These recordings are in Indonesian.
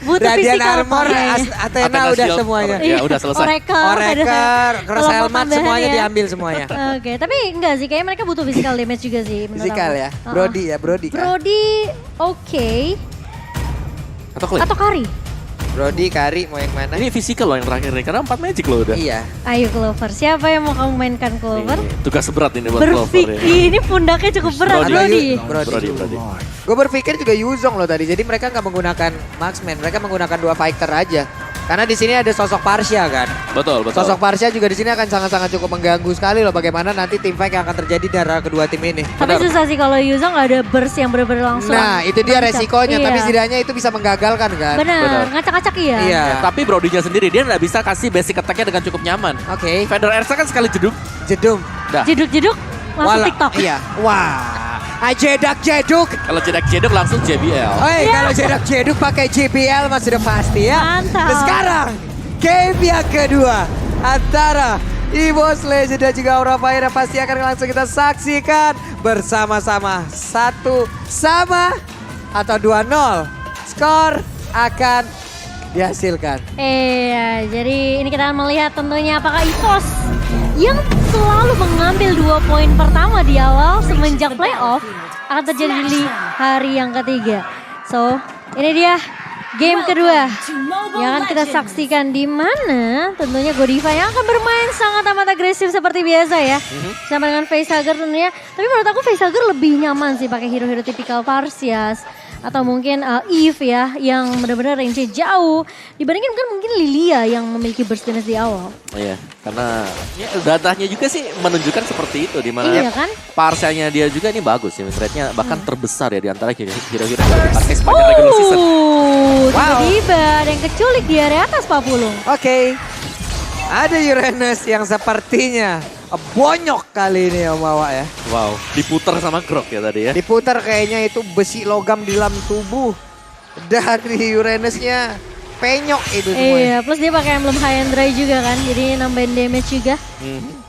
Butuh Radiant physical Armor, kayaknya. Athena udah Shield. semuanya. Ya udah selesai. Oreker, Cross Kalau mau Helmet tambahan semuanya ya. diambil semuanya. Oke, tapi enggak sih, kayaknya mereka butuh physical damage juga sih. menurut Physical aku. ya, Brody ya, Brody kan. Brody, oke. Atau Clay. Atau Kari. Brody, Kari mau yang mana? Ini physical loh yang terakhir nih, karena 4 magic loh udah. Iya. Ayo Clover, siapa yang mau kamu mainkan Clover? Ini tugas berat ini buat Clover Berpikir, ya. ini pundaknya cukup berat Brody. Brody. Brody. Gue berpikir juga Yuzong loh tadi, jadi mereka nggak menggunakan marksman, mereka menggunakan 2 fighter aja. Karena di sini ada sosok Parsha kan. Betul, betul. Sosok Parsha juga di sini akan sangat-sangat cukup mengganggu sekali loh bagaimana nanti tim fight yang akan terjadi di antara kedua tim ini. Tapi susah sih kalau Yuzong nggak ada burst yang benar-benar langsung. Nah, itu dia mencap. resikonya, Iya. tapi setidaknya itu bisa menggagalkan kan. Benar. Benar, ngacak-ngacak iya. Iya. Tapi Brody-nya sendiri dia nggak bisa kasih basic attack-nya dengan cukup nyaman. Oke, Vader Ersa kan sekali jeduk. jedum. Dah. Jeduk-jeduk langsung Wala- TikTok. Iya. Wah, jedak jeduk. Kalau jedak jeduk langsung JBL. Oi, kalau jedak jeduk pakai JBL mas sudah pasti ya. Mantap. Dan sekarang game yang kedua antara EVOS Legend dan juga Aura Fire pasti akan langsung kita saksikan bersama-sama. 1 sama atau 2-0. Skor akan dihasilkan. Iya, jadi ini kita akan melihat tentunya apakah EVOS yang selalu mengambil 2 poin pertama di awal semenjak playoff akan terjadi di hari yang ketiga. So, ini dia game kedua yang akan kita saksikan di mana tentunya Godiva yang akan bermain sangat amat agresif seperti biasa ya. Sama dengan Facehugger tentunya. Tapi menurut aku Facehugger lebih nyaman sih pakai hero-hero tipikal Parsias. Atau mungkin Eve ya yang benar-benar range jauh. Dibandingkan kan mungkin Lilia yang memiliki burst damage di awal. Iya, karena ya, datanya juga sih menunjukkan seperti itu. Di mana Iya kan? Parsanya dia juga ini bagus ya. Rate-nya bahkan terbesar ya di antara hero-hero yang dipakai sepanjang regular season. Tiba-tiba ada yang keculik di area atas Pak Pulung. Oke. Ada Uranus yang sepertinya bonyok kali ini Om Wawa ya. Wow, diputar sama Grok ya tadi ya. Diputar kayaknya itu besi logam di dalam tubuh dari Uranusnya penyok itu semuanya. Iya, plus dia pakai emblem high and dry juga kan, jadi nambahin damage juga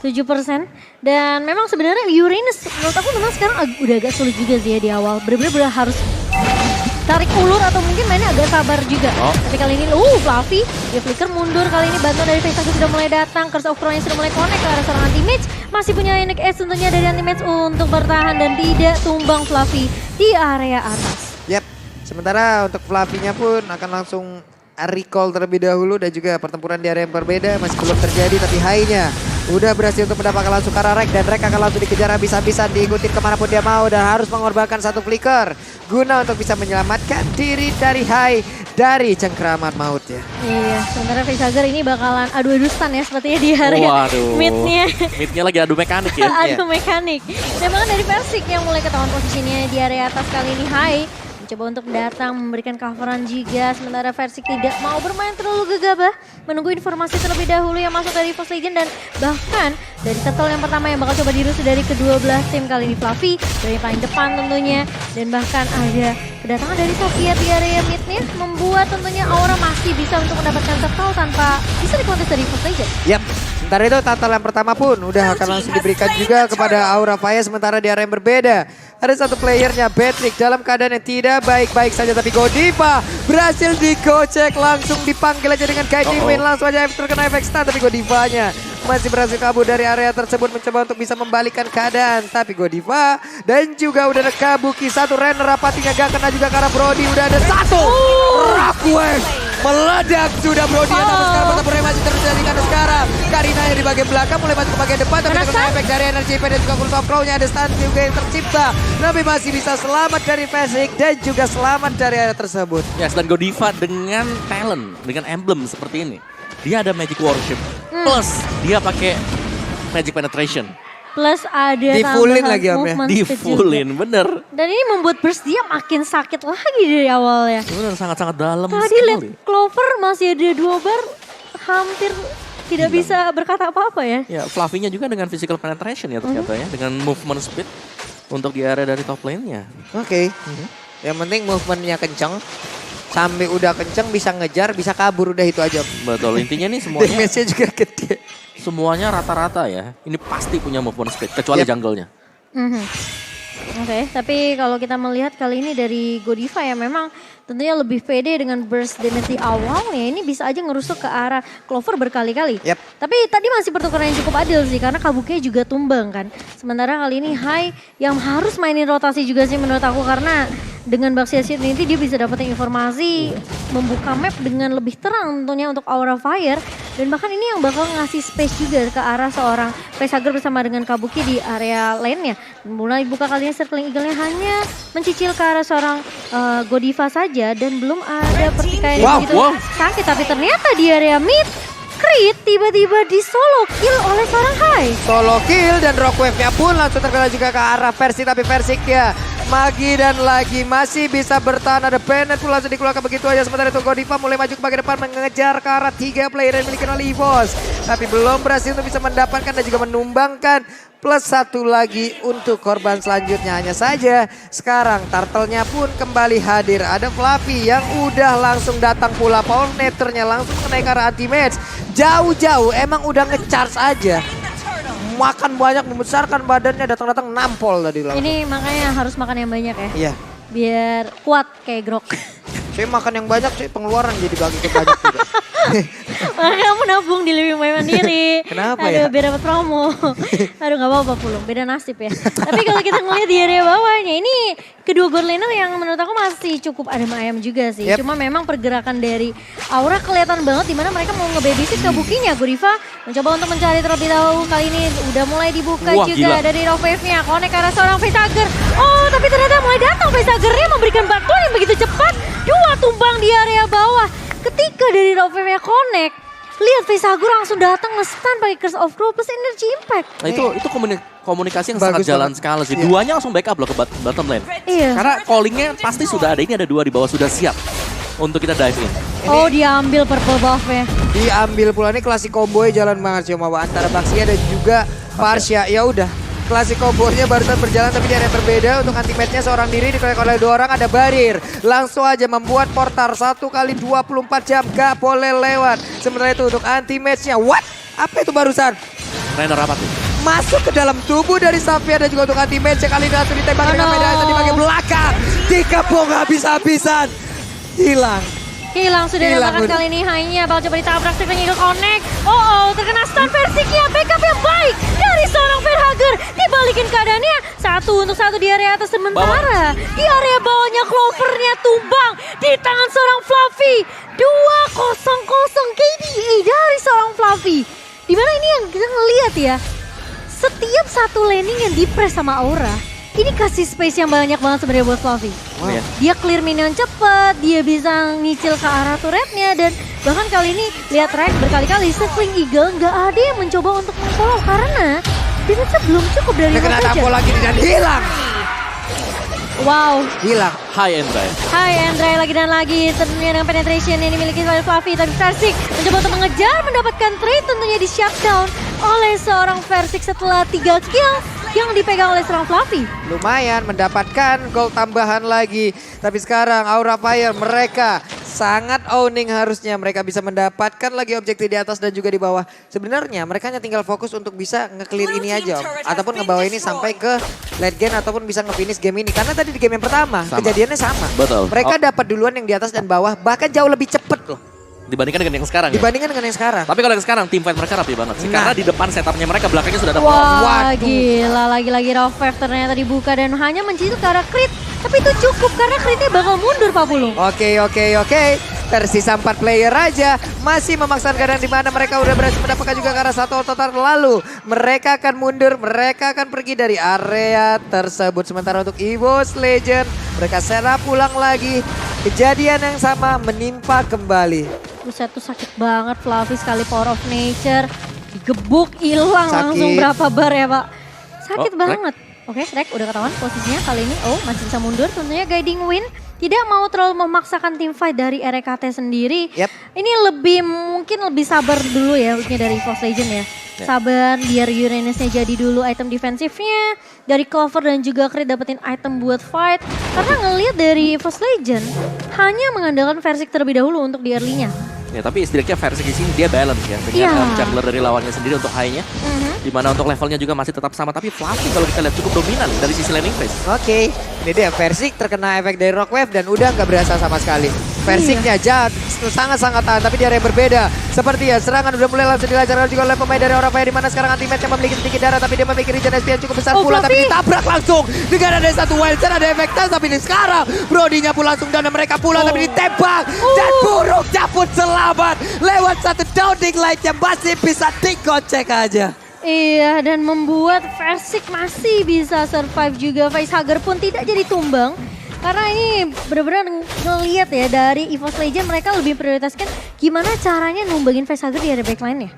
7%. Dan memang sebenarnya Uranus menurut aku memang sekarang udah agak sulit juga sih ya di awal. Bener-bener harus tarik ulur atau mungkin mainnya agak sabar juga. Tapi kali ini, Fluffy, dia flicker mundur. Kali ini bantuan dari Facehugger sudah mulai datang. Curse of Crown sudah mulai connect ke arah seorang anti-match. Masih punya Unique Edge tentunya dari anti-match untuk bertahan dan tidak tumbang Fluffy di area atas. Yap, sementara untuk Fluffy-nya pun akan langsung recall terlebih dahulu dan juga pertempuran di area yang berbeda masih belum terjadi tapi high-nya udah berhasil untuk mendapatkan langsung ke arah Rek dan Rek akan langsung dikejar habis-habisan diikutin kemanapun dia mau dan harus mengorbankan satu flicker guna untuk bisa menyelamatkan diri dari high dari cengkraman maut ya. Iya, sementara Facehugger ini bakalan adu-adu stun ya sepertinya di area Waduh. mid-nya. Mid-nya lagi adu mekanik ya. Adu mekanik. Dan bahkan dari Persik yang mulai ketahuan posisinya di area atas kali ini high. Mencoba untuk datang memberikan coveran juga. Sementara Persik tidak mau bermain terlalu gegabah. Menunggu informasi terlebih dahulu yang masuk dari EVOS Legend. Dan bahkan dari turtle yang pertama yang bakal coba dirusuh dari kedua belah tim. Kali ini Fluffy dari paling depan tentunya. Dan bahkan ada kedatangan dari Sofia di area mid-nya. Membuat tentunya Aura masih bisa untuk mendapatkan turtle tanpa bisa dikontes dari EVOS Legend. Yap. Sementara itu turtle yang pertama pun udah akan langsung diberikan juga kepada Aura Faya sementara di area yang berbeda. Ada satu playernya Patrick dalam keadaan yang tidak baik-baik saja tapi Godiva berhasil digocek langsung dipanggil aja dengan Kaiji Win langsung aja terkena efek stun tapi Godivanya masih berhasil kabur dari area tersebut mencoba untuk bisa membalikan keadaan tapi Godiva dan juga udah ada Kabuki satu Renner rapatinya gak kena juga karena Brody udah ada satu Rakuen meledak sudah Brody tapi sekarang pertempuran masih terjadi karena sekarang Karina yang di bagian belakang mulai masuk ke bagian depan tapi terkena efek dari energi IP dan juga Cool Top Claw-nya ada stun juga yang tercipta tapi masih bisa selamat dari Facehugger dan juga selamat dari area tersebut. Ya, dan Godiva dengan talent, dengan emblem seperti ini. Dia ada Magic Worship, plus dia pakai Magic Penetration. Plus ada Di-fullin tambahan lagi, Om, ya? movement speed juga. Di-fullin, bener. Dan ini membuat burst dia makin sakit lagi dari awal ya. Bener, sangat-sangat dalam Tadi lihat sekali. Clover masih ada 2 bar hampir tidak bisa berkata apa-apa ya. Ya, Fluffy-nya juga dengan physical penetration ya ternyata ya. Dengan movement speed untuk di area dari top lane-nya. Oke. Yang penting movementnya kenceng. Sampai udah kenceng bisa ngejar, bisa kabur udah itu aja. Betul, intinya nih semuanya Damage-nya juga gede. semuanya rata-rata ya. Ini pasti punya movement speed, kecuali jungle-nya. Oke, tapi kalau kita melihat kali ini dari Godiva ya memang tentunya lebih pede dengan burst damage di awalnya. Ini bisa aja ngerusuk ke arah Clover berkali-kali. Yep. Tapi tadi masih pertukaran yang cukup adil sih karena Kabuki juga tumbang kan. Sementara kali ini Hai yang harus mainin rotasi juga sih menurut aku karena dengan Baxia Shield ini dia bisa dapetin informasi membuka map dengan lebih terang tentunya untuk Aura Fire. Dan bahkan ini yang bakal ngasih space juga ke arah seorang Facehugger bersama dengan Kabuki di area lainnya. Mulai buka kali ini circling eagle-nya hanya mencicil ke arah seorang Godiva saja dan belum ada pertikaian yang begitu sakit. Tapi ternyata di area mid, Creed tiba-tiba di solo kill oleh seorang Hai. Solo kill dan Rockwave-nya pun langsung terkena juga ke arah Versi. Tapi Versi ya Magi dan lagi masih bisa bertahan. Ada Bennett pun langsung dikeluarkan begitu aja. Sementara itu Godiva mulai maju ke bagian depan mengejar ke arah 3 player yang dimiliki oleh EVOS. Tapi belum berhasil untuk bisa mendapatkan dan juga menumbangkan. Plus 1 lagi untuk korban selanjutnya. Hanya saja sekarang Turtle-nya pun kembali hadir. Ada Fluffy yang udah langsung datang pula. Power Nether-nya langsung menaik ke arah anti-match. Jauh-jauh emang udah nge-charge aja. Makan banyak, membesarkan badannya, datang-datang nampol tadi langsung. Ini makanya harus makan yang banyak ya. Iya. Biar kuat kayak Grok. Saya makan yang banyak sih pengeluaran jadi bagi ke banyak juga. Makanya kamu nabung di Living My Mandiri. Kenapa Aduh, ya? biar dapat promo. Aduh gak apa-apa Pulung, beda nasib ya. Tapi kalau kita ngeliat di area bawahnya, ini kedua gold laner yang menurut aku masih cukup adem ayam juga sih. Yep. Cuma memang pergerakan dari Aura kelihatan banget dimana mereka mau ngebabysit Kabukinya. Godiva mencoba untuk mencari terlebih dahulu. Kali ini udah mulai dibuka Wah, juga gila. dari Rockwave-nya. Connect ke arah seorang Facehugger. Oh, tapi ternyata mulai datang Facehugger-nya memberikan bantuan yang begitu cepat. Dua tumbang di area bawah. Ketika dari Rockwave-nya connect, lihat Facehugger langsung datang nge-stun pakai Curse of Crow plus Energy Impact. Nah itu komunikasi yang Bagus sangat jalan banget. sekali sih. Iya. Duanya langsung backup loh ke bottom lane. Iya. Karena callingnya pasti sudah ada. Ini ada 2 di bawah sudah siap untuk kita dive in. Oh, diambil purple buff-nya. Diambil pula nih klasik combo jalan banget cuma antara Baxia dan juga Parsha. Ya udah. Klasik kombonya barusan berjalan tapi di area berbeda. Untuk anti-match-nya seorang diri dikeluarkan oleh 2 orang. Ada Barir. Langsung aja membuat portal 1 kali 24 jam. Gak boleh lewat. Sementara itu untuk anti-match-nya. What? Apa itu barusan? Trainer apa tuh? Masuk ke dalam tubuh dari Xavier dan juga untuk anti-match. Kali ini langsung ditembak dengan Medaya di bagian belakang. Dikepung habis-habisan. Hilang. Hilang sudah Hilang dapatkan udah. kali ini hanya bakal coba ditabrak Stephen Eagle connect. Oh, terkena stun Versiknya. Backup yang baik dari seorang Facehugger. Dibalikin keadaannya 1 untuk 1 di area atas. Sementara di area bawahnya Clover-nya tumbang di tangan seorang Fluffy. 2-0 KDA dari seorang Fluffy. Dimana ini yang kita ngeliat ya. Setiap satu landing yang di-press sama Aura. Ini kasih space yang banyak banget sebenarnya buat Fluffy. Wow. Iya. Dia clear minion cepet, dia bisa ngicil ke arah turretnya dan bahkan kali ini lihat Rex berkali-kali Circling Eagle nggak ada yang mencoba untuk meng-follow karena damage-nya belum cukup dari Kena Rock tampol aja. lagi dan hilang. Wow, Hilang. High end drive. hai Andre lagi dan lagi tentunya dengan penetration yang dimiliki oleh Fluffy tapi Versik mencoba untuk mengejar mendapatkan trade tentunya di shutdown oleh seorang Versik setelah 3 kill yang dipegang oleh seorang Fluffy. Lumayan mendapatkan gol tambahan lagi. Tapi sekarang Aura Fire mereka sangat owning harusnya. Mereka bisa mendapatkan lagi objektif di atas dan juga di bawah. Sebenarnya mereka hanya tinggal fokus untuk bisa nge-clear ini aja Om. Ataupun ngebawa ini sampai ke late game ataupun bisa nge-finish game ini. Karena tadi di game yang pertama Sama. kejadiannya sama. Betul. Mereka dapat duluan yang di atas dan bawah bahkan jauh lebih cepet loh. Dibandingkan dengan yang sekarang ya. Dibandingkan dengan yang sekarang. Tapi kalau yang sekarang tim fight mereka rapi banget sih. Nah. Karena di depan setupnya mereka belakangnya sudah ada Wah, Waduh. gila lagi-lagi Rockwave ternyata dibuka dan hanya mencicil ke arah crit. Tapi itu cukup karena critnya bakal mundur Pak Pulung. Oke. Tersisa 4 player aja. Masih memaksakan keadaan di mana mereka udah berhasil mendapatkan juga ke arah 1 total lalu. Mereka akan mundur, mereka akan pergi dari area tersebut. Sementara untuk EVOS Legend, mereka serap pulang lagi. Kejadian yang sama menimpa kembali. Buset tuh sakit banget Fluffy sekali power of nature. Digebuk hilang Sakit. langsung berapa bar ya Pak. Sakit Oh, banget. Oke, Rek udah ketahuan posisinya kali ini. Oh, masih bisa mundur tentunya guiding win. Tidak mau terlalu memaksakan tim fight dari RKT sendiri. Yep. Ini mungkin lebih sabar dulu ya ultnya dari Force Legend ya. Ya. Sabar biar Uranusnya jadi dulu item defensifnya. Dari cover dan juga crit dapetin item buat fight. Karena ngelihat dari Force Legend hanya mengandalkan Versik terlebih dahulu untuk di early-nya. Ya, tapi setidaknya versi di sini dia balance ya dengan Iya. jungler dari lawannya sendiri untuk high-nya. Dimana untuk levelnya juga masih tetap sama, tapi Fluffy kalau kita lihat cukup dominan dari sisi laning phase. Oke, ini dia Versik terkena efek dari Rockwave dan udah nggak berasa sama sekali. Versiknya sangat-sangat tahan, tapi di area yang berbeda. Seperti ya, serangan udah mulai langsung dilancarkan juga oleh pemain dari Aura Fire, di mana sekarang anti-match-nya memiliki sedikit darah, tapi dia memiliki regen SP yang cukup besar pula, tapi Fluffy. ditabrak langsung. Dengan ada satu Wildstar, ada efek tas, tapi ini sekarang Brodinya pun langsung dan mereka pulang, tapi ditembak. Dan buruknya pun selamat. Lewat satu downing light yang masih bisa dikocek aja. Iya, dan membuat Versik masih bisa survive juga. Facehugger pun tidak jadi tumbang. Karena ini benar-benar ngelihat ya dari EVOS Legend mereka lebih prioritaskan gimana caranya numbangin Facehugger di area backline-nya.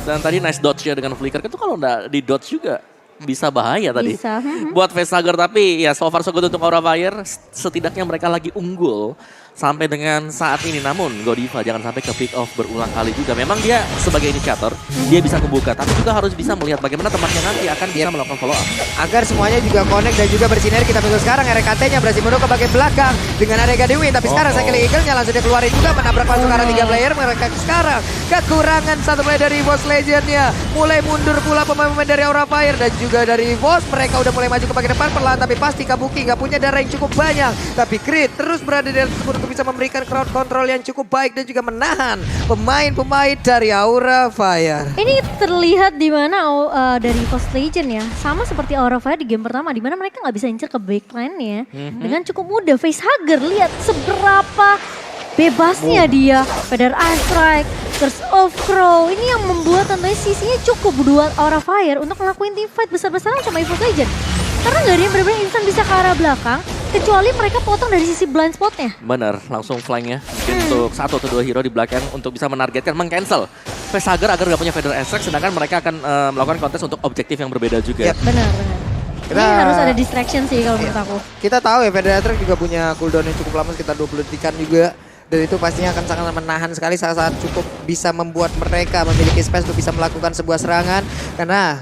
Dan tadi nice dodge ya dengan flicker itu kalau nggak di dodge juga bisa bahaya tadi. Bisa. Buat Facehugger, tapi ya so far so good untuk Aura Fire. Setidaknya mereka lagi unggul sampai dengan saat ini. Namun Godiva jangan sampai ke pick off berulang kali juga. Memang dia sebagai inisiator, dia bisa membuka. Tapi juga harus bisa melihat bagaimana temannya nanti akan bisa melakukan follow up. Agar semuanya juga connect dan juga bersinergi. Kita tunggu sekarang RKT-nya berhasil menuju ke bagian belakang dengan Arega Dewi. Tapi sekarang Cycle Eagle-nya langsung dia keluarin juga, menabrak langsung ke arah 3 player. Mereka sekarang kekurangan satu player dari EVOS Legend-nya. Mulai mundur pula pemain-pemain dari Aura Fire dan juga dari EVOS. Mereka udah mulai maju ke bagian depan perlahan, tapi pasti Kabuki nggak punya darah yang cukup banyak. Tapi Creed terus berada di atas tersebut untuk bisa memberikan crowd control yang cukup baik dan juga menahan pemain-pemain dari Aura Fire. Ini terlihat di mana dari EVOS Legend ya, sama seperti Aura Fire di game pertama, di mana mereka nggak bisa incer ke backline-nya dengan cukup mudah. Facehugger lihat seberapa bebasnya dia, Feather Ice Strike, Curse of Crow. Ini yang membuat tentunya sisinya cukup buat Aura Fire untuk ngelakuin team fight besar-besaran sama EVOS Legend. Karena nggak ada yang benar-benar instan bisa ke arah belakang, kecuali mereka potong dari sisi blind spotnya. Bener, langsung flanknya untuk 1 atau 2 hero di belakang untuk bisa menargetkan, meng-cancel Facehugger agar gak punya Feather Extract, sedangkan mereka akan melakukan kontes untuk objektif yang berbeda juga. Yep. Benar-benar. Ini harus ada distraction sih kalau menurut aku. Kita tahu ya Federator juga punya cooldown yang cukup lama, sekitar 20 detikan juga. Dan itu pastinya akan sangat menahan sekali, saat cukup bisa membuat mereka memiliki space untuk bisa melakukan sebuah serangan. Karena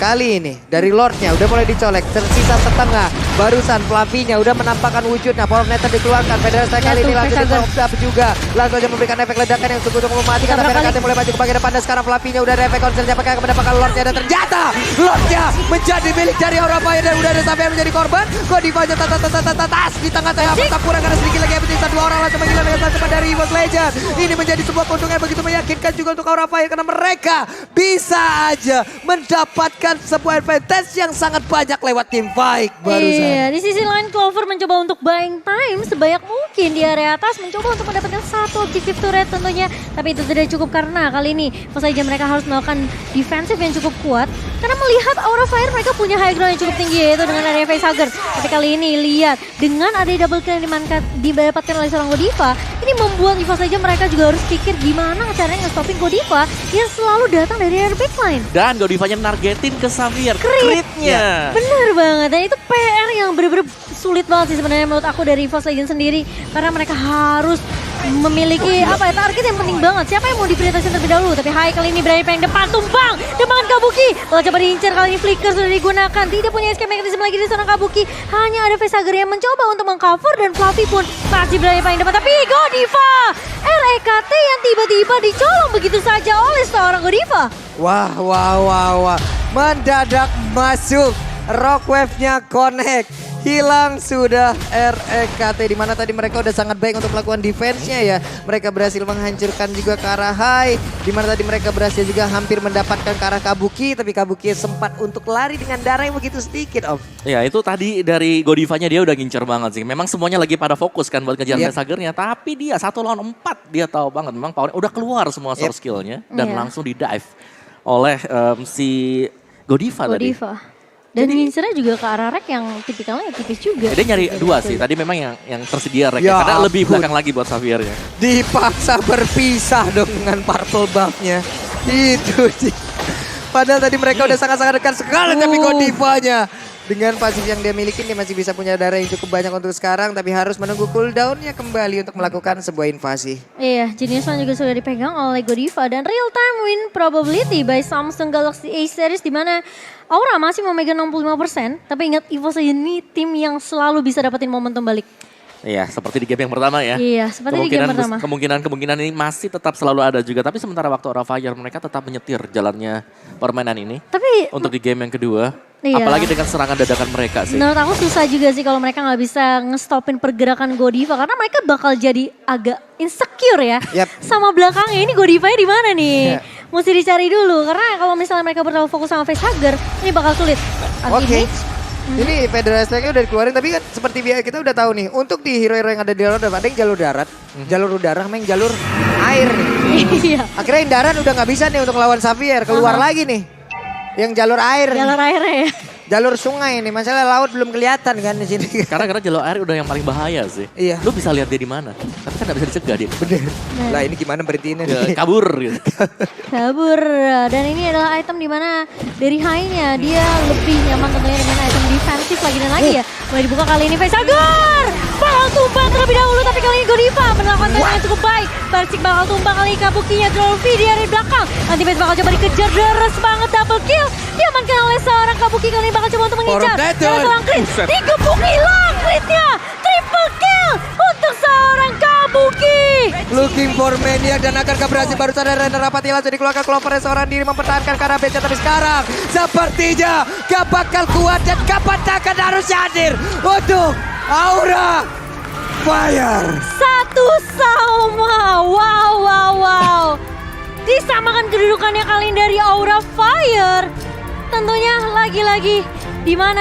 kali ini dari Lordnya udah mulai dicolek, tersisa setengah. Barusan Fluffy-nya udah menampakkan wujudnya, Power of Nether dikeluarkan. Federasi kali ini langsung di-pop juga. Langsung aja memberikan efek ledakan yang cukup untuk mematikan. Tapi RKT mulai maju ke bagian depan dan sekarang Fluffy-nya udah ada efek konsernya pakai mendapatkan Lordnya. Dan ternyata Lordnya menjadi milik dari Aura Fire dan udah ada sampai yang menjadi korban. Godivanya tas di tengah-tengah pertempuran karena sedikit lagi yang bisa 2 orang langsung menghilang dengan teman dari EVOS Legend. Ini menjadi sebuah keuntungan yang begitu meyakinkan juga untuk Aura Fire karena mereka bisa aja mendapatkan sebuah advantage yang sangat banyak lewat team fight barusan. Iya, di sisi lain Clover mencoba untuk buying time sebanyak mungkin di area atas, mencoba untuk mendapatkan satu objektif turret tentunya. Tapi itu tidak cukup karena kali ini saja mereka harus melakukan defensif yang cukup kuat. Karena melihat Aura Fire mereka punya high ground yang cukup tinggi, yaitu dengan area Facehugger. Tapi kali ini lihat dengan ada double kill yang didapatkan oleh seorang Godiva, ini membuat EVOS saja mereka juga harus pikir gimana caranya nge-stopping Godiva yang selalu datang dari area backline. Dan Godivanya nargetin ke Xavier, crit-nya. Bener banget, dan itu PR yang bener-bener sulit banget sih sebenarnya menurut aku dari EVOS Legends sendiri. Karena mereka harus memiliki target yang penting banget. Siapa yang mau diprioritaskan terlebih dahulu? Tapi Hai kali ini berada paling depan, tumbang dengan Kabuki. Lalu coba diincar, kali ini Flicker sudah digunakan. Tidak punya escape mechanism lagi di seorang Kabuki. Hanya ada Facehugger yang mencoba untuk mengcover dan Fluffy pun masih berada paling depan. Tapi Godiva, REKT yang tiba-tiba dicolong begitu saja oleh seorang Godiva. Wah. Mendadak masuk. Rockwave-nya connect. Hilang sudah REKT, di mana tadi mereka udah sangat baik untuk melakukan defense-nya ya. Mereka berhasil menghancurkan juga ke arah high, di mana tadi mereka berhasil juga hampir mendapatkan ke arah Kabuki, tapi Kabuki sempat untuk lari dengan darah yang begitu sedikit, Om. Ya itu tadi dari Godivanya dia udah ngincer banget sih. Memang semuanya lagi pada fokus kan buat ngejar Facehugger-nya, tapi dia 1 lawan 4 dia tahu banget memang power udah keluar semua source skill-nya dan langsung di dive oleh si Godiva tadi. Dan ngincernya juga ke arah rek yang tipikalnya tipis juga. Dia nyari 2 sih, tadi memang yang tersedia rek Ya karena lebih ampun. belakang lagi buat Xaviernya. Dipaksa berpisah dong dengan purple buff-nya. Itu sih. Padahal tadi mereka udah sangat-sangat dekat sekali, tapi Godivanya dengan pasif yang dia miliki, dia masih bisa punya darah yang cukup banyak untuk sekarang, tapi harus menunggu cooldown-nya kembali untuk melakukan sebuah invasi. Iya, Genius One juga sudah dipegang oleh Godiva dan real time win probability by Samsung Galaxy A series, di mana Aura masih memegang 65%, tapi ingat EVOS ini tim yang selalu bisa dapetin momentum balik. Iya, seperti di game yang pertama ya. Iya, seperti di game pertama. Kemungkinan ini masih tetap selalu ada juga. Tapi sementara waktu Aura Fire mereka tetap menyetir jalannya permainan ini. Tapi Untuk di game yang kedua. Iya. Apalagi dengan serangan dadakan mereka sih. menurut aku susah juga sih kalau mereka nggak bisa ngestopin pergerakan Godiva karena mereka bakal jadi agak insecure ya. Yap. Sama belakangnya ini Godivanya di mana nih? Ya. Mesti dicari dulu karena kalau misalnya mereka terlalu fokus sama facehugger ini bakal sulit. Oke. Anti-mage. Ini Federal Strike-nya udah dikeluarin, tapi kan seperti biasa kita udah tahu nih, untuk di hero-hero yang ada di luar ada yang jalur darat, jalur udara, sama yang jalur air nih. Iya. Akhirnya yang darat udah nggak bisa nih untuk lawan Xavier, keluar lagi nih. Yang jalur air, Jalur airnya ya. jalur sungai nih, masalah laut belum kelihatan kan di sini. Karena jalur air udah yang paling bahaya sih. Iya. Lu bisa lihat dia di mana. Tapi kan gak bisa dicegah dia. Bener. Lah ini gimana berhentiinnya Ya, nih? kabur gitu. Kabur. Dan ini adalah item di mana dari high-nya dia lebih nyaman tentunya dengan item defensif lagi dan lagi ya. Mulai dibuka kali ini facehugger. Bakal tumbang terlebih dahulu tapi kali ini Godiva melakukan timing yang cukup baik. Persik bakal tumbang kali ini Kabukinya Trolley dia dari belakang. Anti-Mage bakal coba dikejar deres banget double kill. Diamankan oleh seorang Kabuki kali ini bakal coba untuk mengincar. Power Dan seorang crit. Digebuk hilang critnya. Triple kill untuk seorang Kabuki. Looking for Maniac dan akankah berhasil barusan ada Render Rapati langsung dikeluarkan Clover seorang diri mempertahankan karena BC tapi sekarang sepertinya gak bakal kuat dan kapan takkan harus hadir untuk Aura Fire. Satu sama. Wow. Disamakan kedudukannya kali ini dari Aura Fire. Tentunya lagi-lagi di mana